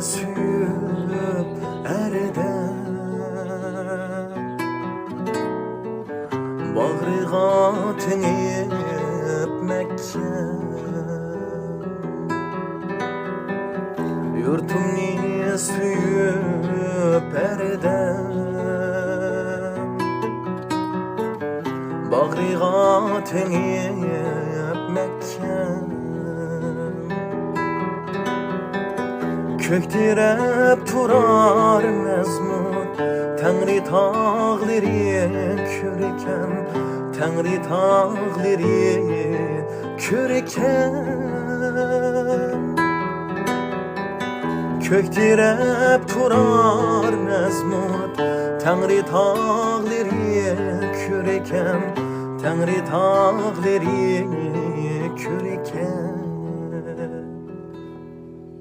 suyup erdem Bağrığa tengip Mekke Yurtumni suyup erdem Bağrığa tengip Mekke Köktirep turar mezmut Tengri tağları körken Tengri tağları körken Köktirep turar mezmut Tengri tağları körken Tengri tağları